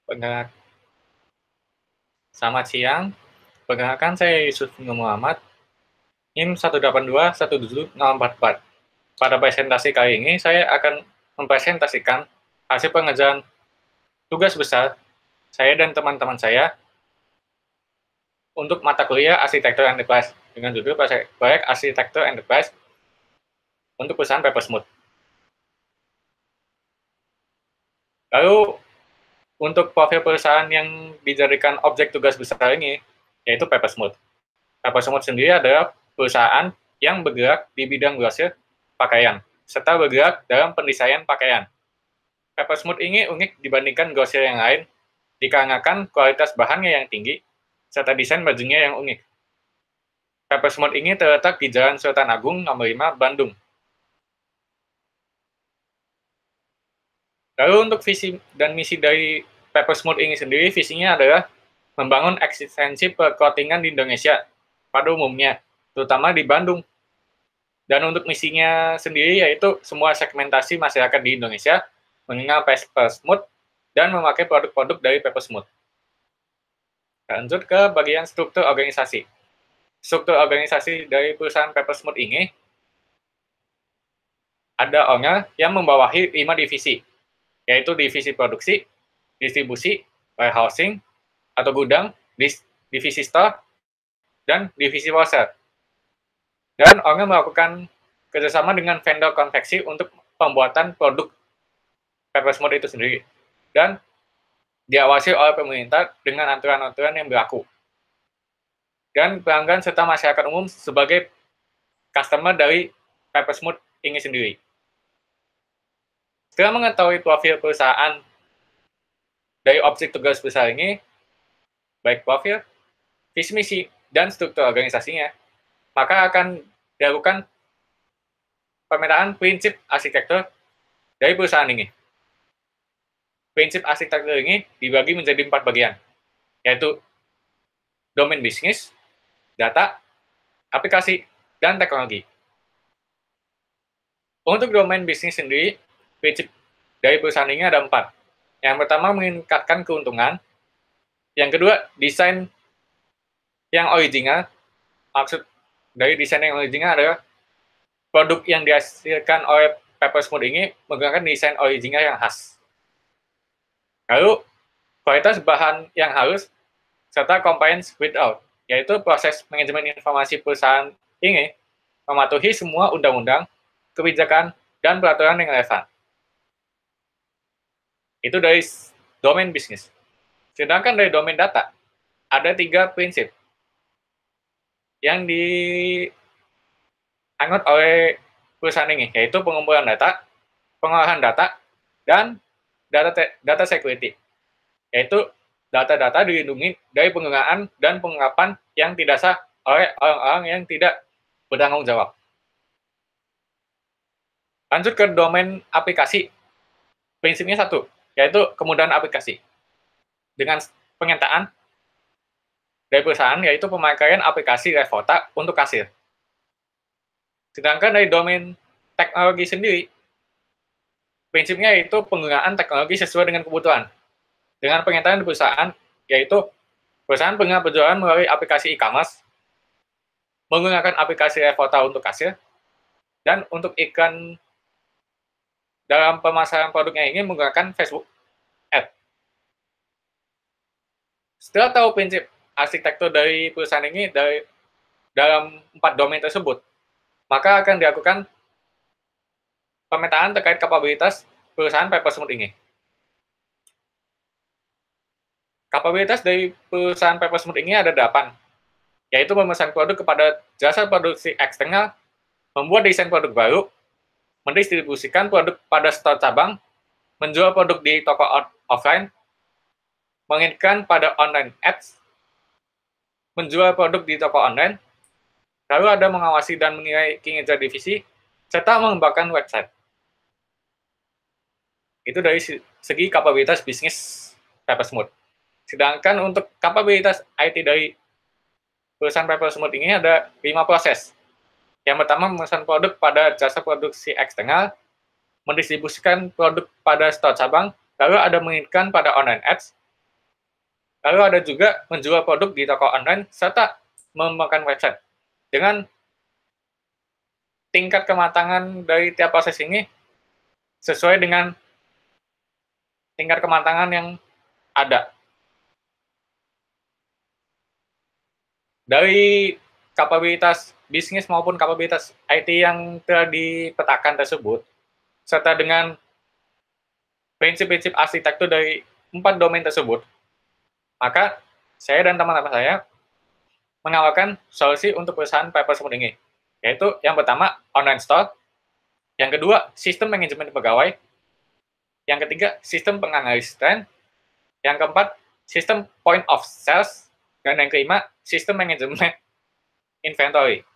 Perkenalkan, selamat siang. Perkenalkan, saya Yusuf Nur Muhammad, NIM 1821744. Pada presentasi kali ini, saya akan mempresentasikan hasil pengerjaan tugas besar saya dan teman-teman saya untuk mata kuliah Arsitektur Enterprise dengan judul Proyek Arsitektur Enterprise untuk perusahaan Papersmooth. Lalu, untuk profil perusahaan yang dijadikan objek tugas besar ini, yaitu Papersmooth. Papersmooth sendiri adalah perusahaan yang bergerak di bidang grosir pakaian, serta bergerak dalam pendesainan pakaian. Papersmooth ini unik dibandingkan grosir yang lain, dikarenakan kualitas bahannya yang tinggi, serta desain bajunya yang unik. Papersmooth ini terletak di Jalan Sultan Agung nomor 5, Bandung. Lalu untuk visi dan misi dari Papersmooth ini sendiri, visinya adalah membangun eksistensi percoatingan di Indonesia pada umumnya, terutama di Bandung. Dan untuk misinya sendiri yaitu semua segmentasi masyarakat di Indonesia mengenal Papersmooth dan memakai produk-produk dari Papersmooth. Lanjut ke bagian struktur organisasi. Struktur organisasi dari perusahaan Papersmooth ini ada owner yang membawahi 5 divisi, yaitu divisi produksi, distribusi, warehousing atau gudang, divisi store, dan divisi wholesale. Dan owner melakukan kerjasama dengan vendor konveksi untuk pembuatan produk Papersmooth itu sendiri, dan diawasi oleh pemerintah dengan aturan-aturan yang berlaku. Dan pelanggan serta masyarakat umum sebagai customer dari Papersmooth ini sendiri. Setelah mengetahui profil perusahaan dari objek tugas besar ini, baik profil, visi misi, dan struktur organisasinya, maka akan dilakukan pemetaan prinsip arsitektur dari perusahaan ini. Prinsip arsitektur ini dibagi menjadi 4 bagian, yaitu domain bisnis, data, aplikasi, dan teknologi. Untuk domain bisnis sendiri, prinsip dari perusahaan ini ada 4. Yang pertama, meningkatkan keuntungan. Yang kedua, desain yang original. Maksud dari desain yang original adalah produk yang dihasilkan oleh Papersmooth ini menggunakan desain original yang khas. Lalu, kualitas bahan yang halus, serta compliance with law, yaitu proses manajemen informasi perusahaan ini mematuhi semua undang-undang, kebijakan, dan peraturan yang relevan. Itu dari domain bisnis. Sedangkan dari domain data, ada 3 prinsip yang dianut oleh perusahaan ini, yaitu pengumpulan data, pengolahan data, dan data security, yaitu data-data dilindungi dari penggunaan dan pengungkapan yang tidak sah oleh orang-orang yang tidak bertanggung jawab. Lanjut ke domain aplikasi. Prinsipnya 1, yaitu kemudahan aplikasi. Dengan penyataan dari perusahaan, yaitu pemakaian aplikasi Revota untuk kasir. Sedangkan dari domain teknologi sendiri, prinsipnya yaitu penggunaan teknologi sesuai dengan kebutuhan. Dengan penyataan di perusahaan, yaitu perusahaan pengguna berjualan melalui aplikasi e-commerce, menggunakan aplikasi Revota untuk kasir, dan untuk iklan dalam pemasaran produknya ini menggunakan Facebook Ad. Setelah tahu prinsip arsitektur dari perusahaan ini dalam 4 domain tersebut, maka akan dilakukan pemetaan terkait kapabilitas perusahaan Papersmooth ini. Kapabilitas dari perusahaan Papersmooth ini ada 8, yaitu memesan produk kepada jasa produksi eksternal, membuat desain produk baru, mendistribusikan produk pada store cabang, menjual produk di toko offline, mengiklan pada online ads, menjual produk di toko online, lalu ada mengawasi dan menilai kinerja divisi, serta mengembangkan website. Itu dari segi kapabilitas bisnis Papersmooth. Sedangkan untuk kapabilitas IT dari perusahaan Papersmooth ini ada 5 proses. Yang pertama, memesan produk pada jasa produksi eksternal, mendistribusikan produk pada store cabang, lalu ada mengiklan pada online ads, Lalu ada juga menjual produk di toko online serta mengembangkan website. Dengan tingkat kematangan dari tiap proses ini sesuai dengan tingkat kematangan yang ada. Dari kapabilitas bisnis maupun kapabilitas IT yang telah dipetakan tersebut, serta dengan prinsip-prinsip arsitektur dari 4 domain tersebut, maka saya dan teman-teman saya menawarkan solusi untuk perusahaan paper ini, yaitu yang pertama online store, yang kedua sistem manajemen pegawai, yang ketiga sistem penganalisan, yang keempat sistem point of sales, dan yang kelima sistem manajemen inventory.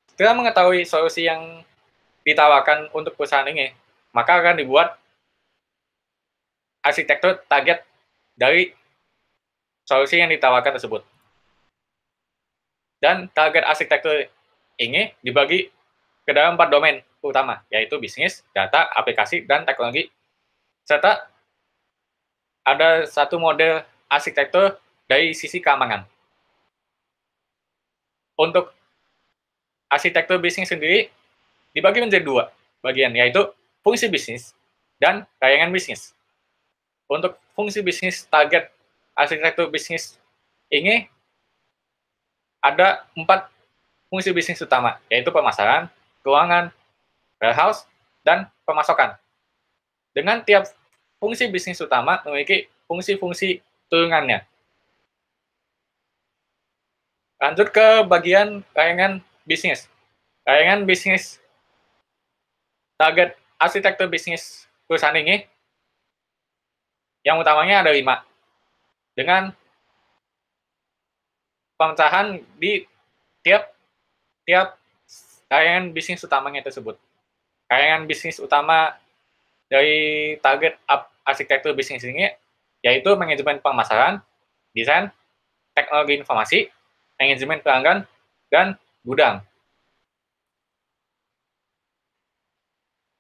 Setelah mengetahui solusi yang ditawarkan untuk perusahaan ini, maka akan dibuat arsitektur target dari solusi yang ditawarkan tersebut. Dan target arsitektur ini dibagi ke dalam 4 domain utama, yaitu bisnis, data, aplikasi, dan teknologi. Serta ada satu model arsitektur dari sisi keamanan. Untuk arsitektur bisnis sendiri dibagi menjadi 2 bagian, yaitu fungsi bisnis dan layanan bisnis. Untuk fungsi bisnis, target arsitektur bisnis ini ada 4 fungsi bisnis utama, yaitu pemasaran, keuangan, warehouse, dan pemasokan. Dengan tiap fungsi bisnis utama memiliki fungsi-fungsi turunannya. Lanjut ke bagian layanan bisnis. Layanan bisnis, target arsitektur bisnis perusahaan ini yang utamanya ada 5, dengan pemecahan di tiap layanan bisnis utamanya tersebut. Layanan bisnis utama dari target arsitektur bisnis ini yaitu manajemen pemasaran, desain, teknologi informasi, manajemen pelanggan, dan gudang.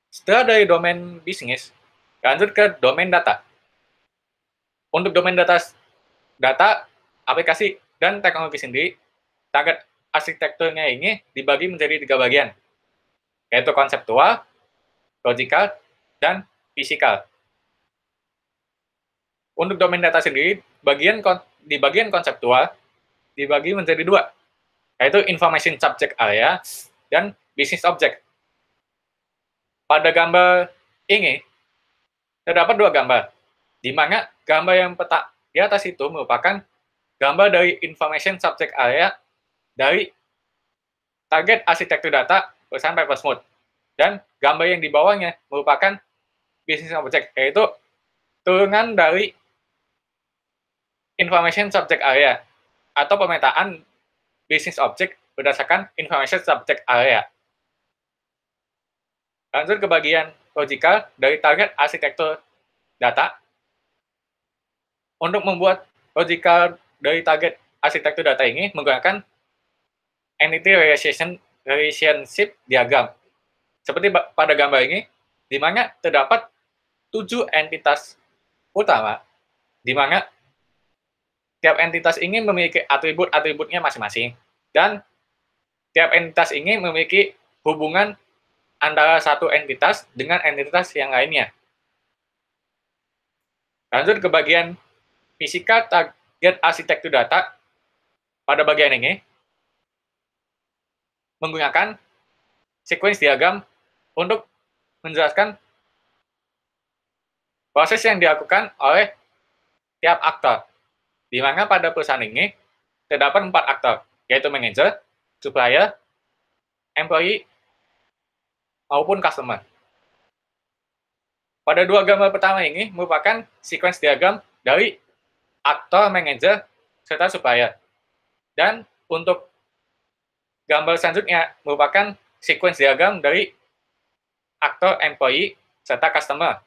Setelah dari domain bisnis, lanjut ke domain data. Untuk domain data, aplikasi, dan teknologi sendiri, target arsitekturnya ini dibagi menjadi 3 bagian, yaitu konseptual, logikal, dan fisikal. Untuk domain data sendiri, di bagian konseptual dibagi menjadi 2, yaitu information subject area dan business object. Pada gambar ini terdapat 2 gambar, di mana gambar yang peta di atas itu merupakan gambar dari information subject area dari target arsitektur data perusahaan Papersmooth, dan gambar yang di bawahnya merupakan business object, yaitu turunan dari information subject area atau pemetaan business object berdasarkan information subject area. Lanjut ke bagian logical dari target arsitektur data. Untuk membuat logical dari target arsitektur data ini menggunakan entity relationship diagram. Seperti pada gambar ini, di mana terdapat 7 entitas utama, di mana tiap entitas ini memiliki atribut-atributnya masing-masing, dan tiap entitas ini memiliki hubungan antara satu entitas dengan entitas yang lainnya. Lanjut ke bagian fisika target arsitektur data. Pada bagian ini menggunakan sequence diagram untuk menjelaskan proses yang dilakukan oleh tiap aktor, di mana pada perusahaan ini terdapat 4 aktor, yaitu manager, supplier, employee, maupun customer. Pada 2 gambar pertama ini merupakan sequence diagram dari aktor, manager, serta supplier. Dan untuk gambar selanjutnya merupakan sequence diagram dari aktor, employee, serta customer.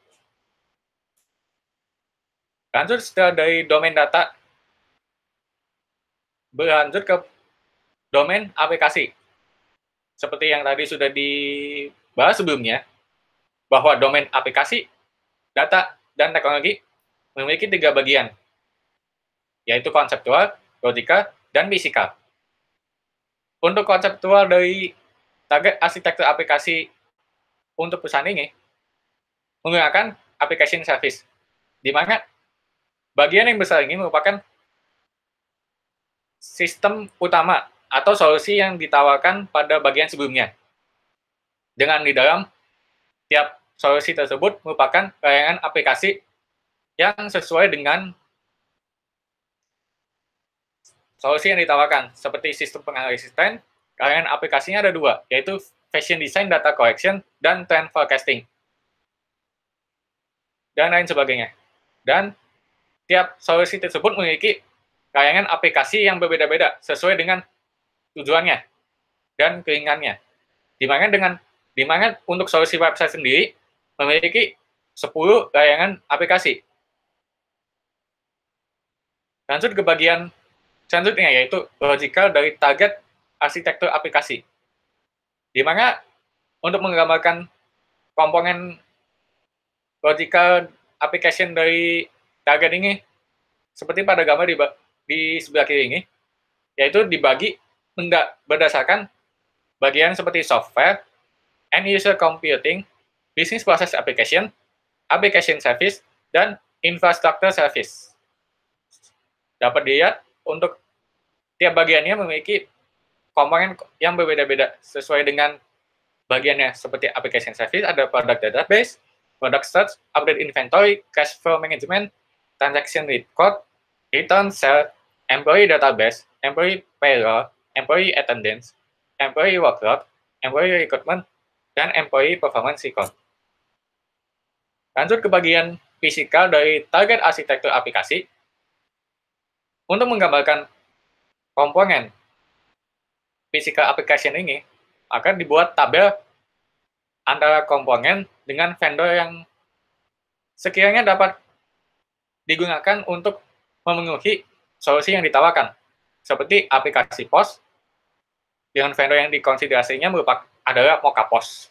Lanjut setelah dari domain data, berlanjut ke domain aplikasi. Seperti yang tadi sudah dibahas sebelumnya, bahwa domain aplikasi data dan teknologi memiliki 3 bagian, yaitu konseptual, logika, dan fisikal. Untuk konseptual dari target arsitektur aplikasi untuk perusahaan ini menggunakan application service, di mana bagian yang besar ini merupakan sistem utama atau solusi yang ditawarkan pada bagian sebelumnya. Dengan di dalam tiap solusi tersebut merupakan layanan aplikasi yang sesuai dengan solusi yang ditawarkan, seperti sistem penganalisistem. Layanan aplikasinya ada 2, yaitu Fashion Design Data Collection dan Trend Forecasting, dan lain sebagainya. Dan tiap solusi tersebut memiliki layanan aplikasi yang berbeda-beda sesuai dengan tujuannya dan keinginannya. Di mana untuk solusi website sendiri memiliki 10 layanan aplikasi. Lanjut ke bagian selanjutnya, yaitu logical dari target arsitektur aplikasi. Di mana untuk menggambarkan komponen logical application dari target ini, seperti pada gambar di sebelah kiri ini, yaitu dibagi berdasarkan bagian seperti software, end user computing, business process application, application service, dan infrastructure service. Dapat dilihat untuk tiap bagiannya memiliki komponen yang berbeda-beda sesuai dengan bagiannya, seperti application service ada product database, product search, update inventory, cash flow management, transaction record, return sale, employee database, employee payroll, employee attendance, employee workload, employee recruitment, dan employee performance record. Lanjut ke bagian fisikal dari target arsitektur aplikasi. Untuk menggambarkan komponen physical application ini, akan dibuat tabel antara komponen dengan vendor yang sekiranya dapat digunakan untuk memenuhi solusi yang ditawarkan, seperti aplikasi POS dengan vendor yang dikonsiderasinya adalah Mocha-POS.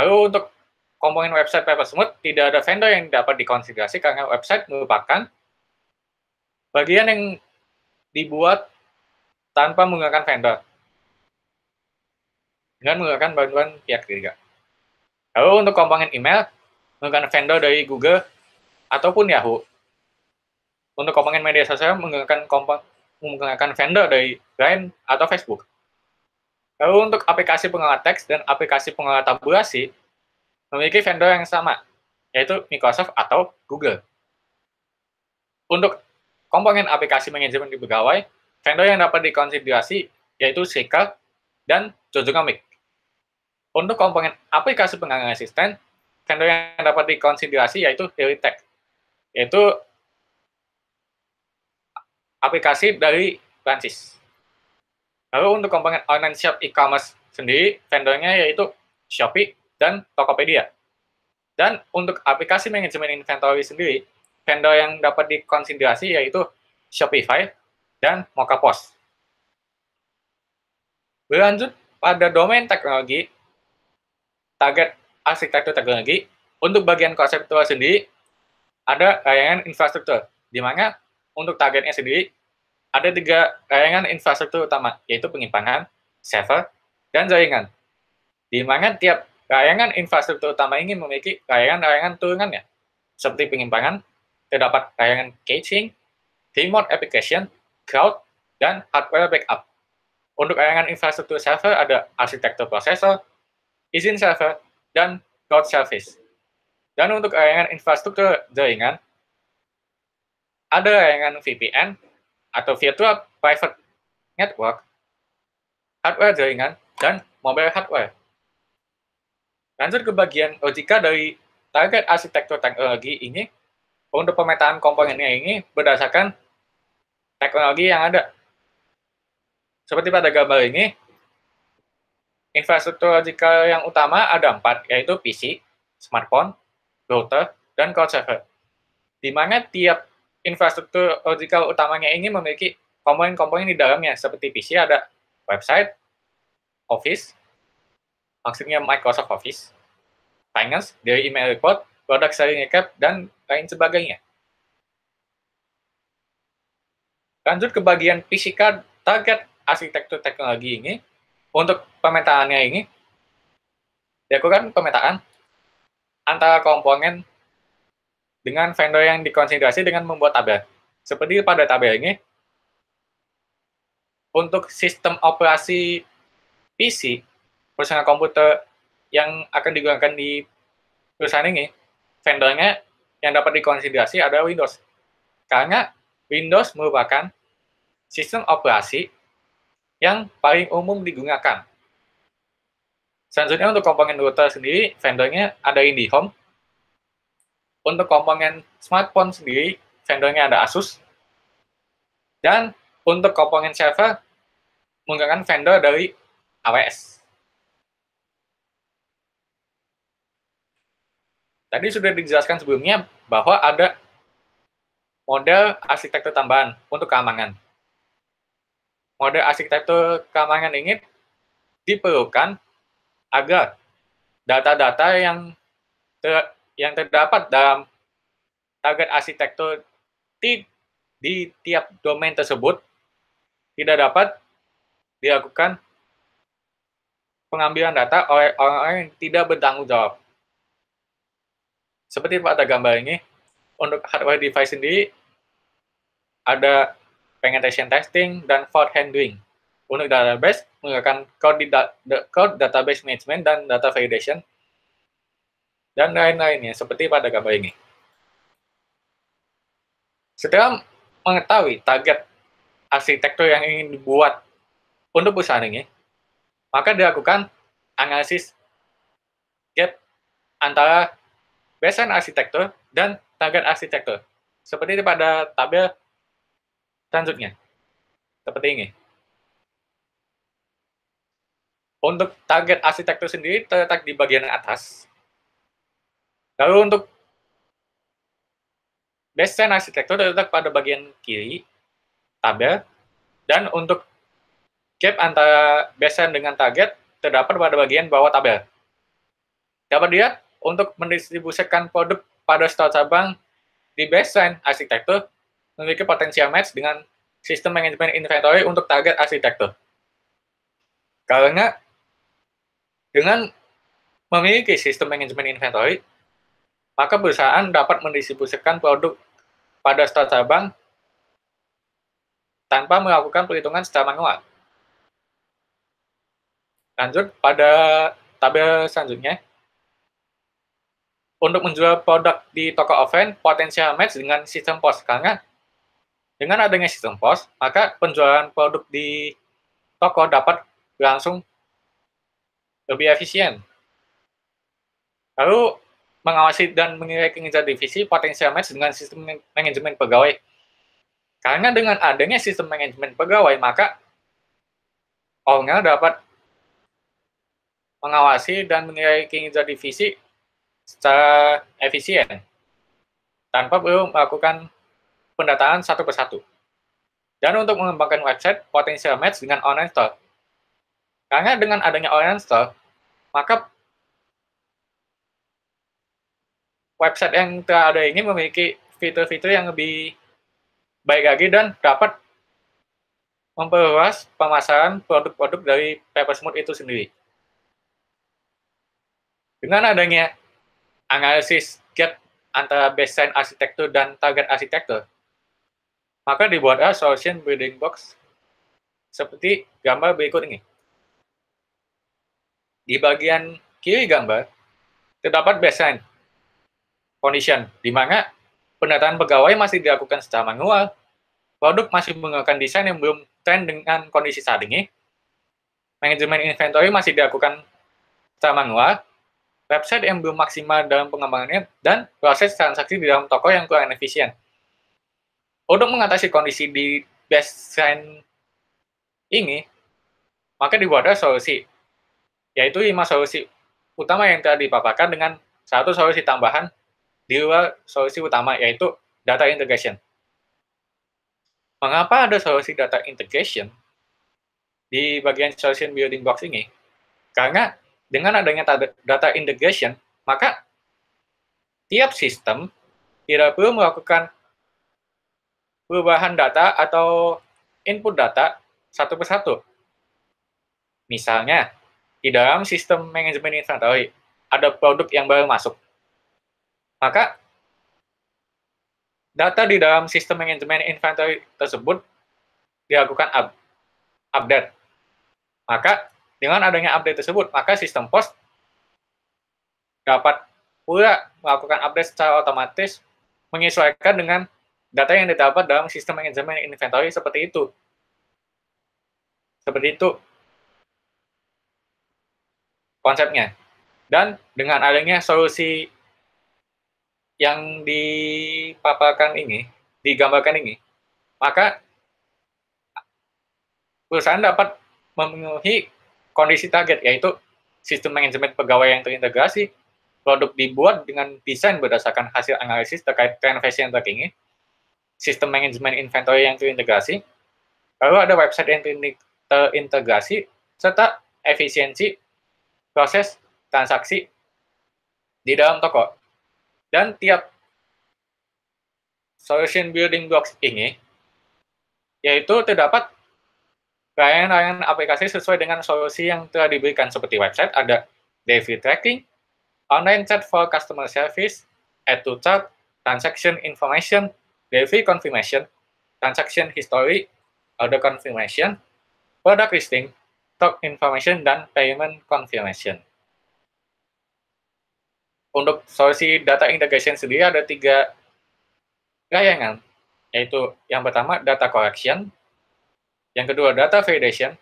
Lalu untuk komponen website PaperSmooth, tidak ada vendor yang dapat dikonsiderasi karena website merupakan bagian yang dibuat tanpa menggunakan vendor, dengan menggunakan bantuan pihak ketiga. Lalu untuk komponen email, menggunakan vendor dari Google ataupun Yahoo. Untuk komponen media sosial, menggunakan vendor dari Line atau Facebook. Lalu untuk aplikasi pengolah teks dan aplikasi pengolah tabulasi, memiliki vendor yang sama, yaitu Microsoft atau Google. Untuk komponen aplikasi manajemen di pegawai, vendor yang dapat dikonsiderasi yaitu Seeker dan Jojonomic. Untuk komponen aplikasi penganalisis asisten, vendor yang dapat dikonsiderasi yaitu Helitech, yaitu aplikasi dari Prancis. Lalu untuk komponen online shop e-commerce sendiri, vendornya yaitu Shopee dan Tokopedia. Dan untuk aplikasi manajemen inventory sendiri, vendor yang dapat dikonsiderasi yaitu Shopify dan Mocha-POS. Berlanjut pada domain teknologi, target arsitektur teknologi, untuk bagian konseptual sendiri, ada layanan infrastruktur, di mana untuk targetnya sendiri, ada 3 layanan infrastruktur utama, yaitu penyimpanan, server, dan jaringan. Di mana tiap layanan infrastruktur utama ini memiliki layanan-layanan turunannya, seperti penyimpanan, terdapat layanan caching, remote application, cloud, dan hardware backup. Untuk layanan infrastruktur server ada arsitektur prosesor, izin server, dan cloud service. Dan untuk layanan infrastruktur jaringan, ada layanan VPN atau Virtual Private Network, hardware jaringan, dan mobile hardware. Lanjut ke bagian logika dari target arsitektur teknologi ini. Untuk pemetaan komponennya ini berdasarkan teknologi yang ada. Seperti pada gambar ini, infrastruktur logikal yang utama ada 4, yaitu PC, smartphone, router, dan cloud server. Di mana tiap infrastruktur logikal utamanya ini memiliki komponen-komponen di dalamnya, seperti PC ada website, Office, maksudnya Microsoft Office, Finance, dari email report, product sharing recap, dan lain sebagainya. Lanjut ke bagian fisika target arsitektur teknologi ini. Untuk pemetaannya ini, dilakukan pemetaan antara komponen dengan vendor yang dikonsiderasi dengan membuat tabel. Seperti pada tabel ini, untuk sistem operasi PC, personal komputer yang akan digunakan di perusahaan ini, vendornya yang dapat dikonsiderasi adalah Windows. Karena Windows merupakan sistem operasi yang paling umum digunakan. Selanjutnya untuk komponen router sendiri, vendornya ada IndiHome. Untuk komponen smartphone sendiri, vendornya ada Asus. Dan untuk komponen server, menggunakan vendor dari AWS. Tadi sudah dijelaskan sebelumnya bahwa ada model arsitektur tambahan untuk keamanan. Model arsitektur keamanan ini diperlukan agar data-data yang terdapat dalam target arsitektur di tiap domain tersebut tidak dapat dilakukan pengambilan data oleh orang-orang yang tidak bertanggung jawab. Seperti pada gambar ini, untuk hardware device sendiri ada penetration testing dan fault handling. Untuk database menggunakan cloud database management dan data validation dan lain-lainnya seperti pada gambar ini. Setelah mengetahui target arsitektur yang ingin dibuat untuk perusahaan ini, maka dilakukan analisis gap antara baseline arsitektur dan target arsitektur. Seperti pada tabel selanjutnya. Seperti ini. Untuk target arsitektur sendiri terletak di bagian atas. Lalu untuk baseline arsitektur terletak pada bagian kiri tabel, dan untuk gap antara baseline dengan target terdapat pada bagian bawah tabel. Dapat dilihat untuk mendistribusikan produk pada store cabang di baseline arsitektur memiliki potensial match dengan sistem manajemen inventory untuk target arsitektur. Karena dengan memiliki sistem manajemen inventory, maka perusahaan dapat mendistribusikan produk pada store cabang tanpa melakukan perhitungan secara manual. Lanjut pada tabel selanjutnya. Untuk menjual produk di toko offline, potensial match dengan sistem POS. Karena dengan adanya sistem POS, maka penjualan produk di toko dapat berlangsung lebih efisien. Lalu, mengawasi dan menilai kinerja divisi potensial match dengan sistem manajemen pegawai. Karena dengan adanya sistem manajemen pegawai, maka owner dapat mengawasi dan menilai kinerja divisi secara efisien tanpa perlu melakukan pendataan satu persatu. Dan untuk mengembangkan website, potensial match dengan online store. Karena dengan adanya online store, maka website yang telah ada ini memiliki fitur-fitur yang lebih baik lagi dan dapat memperluas pemasaran produk-produk dari Papersmooth itu sendiri. Dengan adanya analisis gap antara baseline arsitektur dan target arsitektur, maka dibuatlah solution building box seperti gambar berikut ini. Di bagian kiri gambar, terdapat baseline condition, di mana pendataan pegawai masih dilakukan secara manual, produk masih menggunakan desain yang belum tren dengan kondisi saat ini, manajemen inventory masih dilakukan secara manual, website yang belum maksimal dalam pengembangannya, dan proses transaksi di dalam toko yang kurang efisien. Untuk mengatasi kondisi di baseline ini, maka dibuatlah solusi, yaitu 5 solusi utama yang telah dipaparkan dengan satu solusi tambahan di luar solusi utama, yaitu data integration. Mengapa ada solusi data integration di bagian solution building box ini? Karena dengan adanya data integration, maka tiap sistem tidak perlu melakukan perubahan data atau input data satu persatu. Misalnya, di dalam sistem manajemen inventory, ada produk yang baru masuk. Maka, data di dalam sistem manajemen inventory tersebut dilakukan update. Maka, dengan adanya update tersebut, maka sistem POS dapat pula melakukan update secara otomatis menyesuaikan dengan data yang didapat dalam sistem manajemen inventory seperti itu. Seperti itu konsepnya. Dan dengan adanya solusi yang dipaparkan ini, digambarkan ini, maka perusahaan dapat memenuhi kondisi target, yaitu sistem manajemen pegawai yang terintegrasi, produk dibuat dengan desain berdasarkan hasil analisis terkait trend fashion tracking, sistem manajemen inventory yang terintegrasi, lalu ada website yang terintegrasi, serta efisiensi proses transaksi di dalam toko. Dan tiap solution building blocks ini, yaitu terdapat layanan aplikasi sesuai dengan solusi yang telah diberikan, seperti website, ada delivery tracking, online chat for customer service, add to chart, transaction information, delivery confirmation, transaction history, order confirmation, product listing, stock information, dan payment confirmation. Untuk solusi data integration sendiri ada 3 layanan, yaitu yang pertama data collection, yang kedua data validation,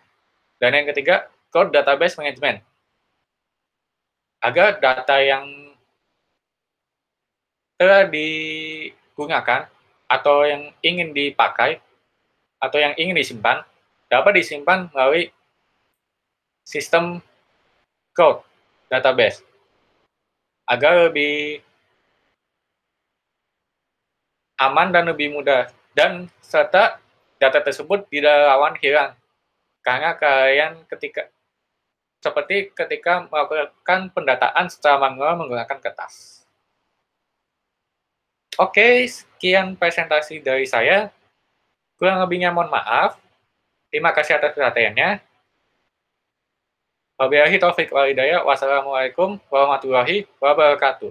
dan yang ketiga cloud database management. Agar data yang telah digunakan atau yang ingin dipakai atau yang ingin disimpan dapat disimpan melalui sistem cloud database agar lebih aman dan lebih mudah, dan serta data tersebut tidak rawan hilang karena kalian seperti ketika melakukan pendataan secara manual menggunakan kertas. Oke, sekian presentasi dari saya. Kurang lebihnya mohon maaf. Terima kasih atas perhatiannya. Wabillahi taufiq wal hidayah. Wassalamualaikum warahmatullahi wabarakatuh.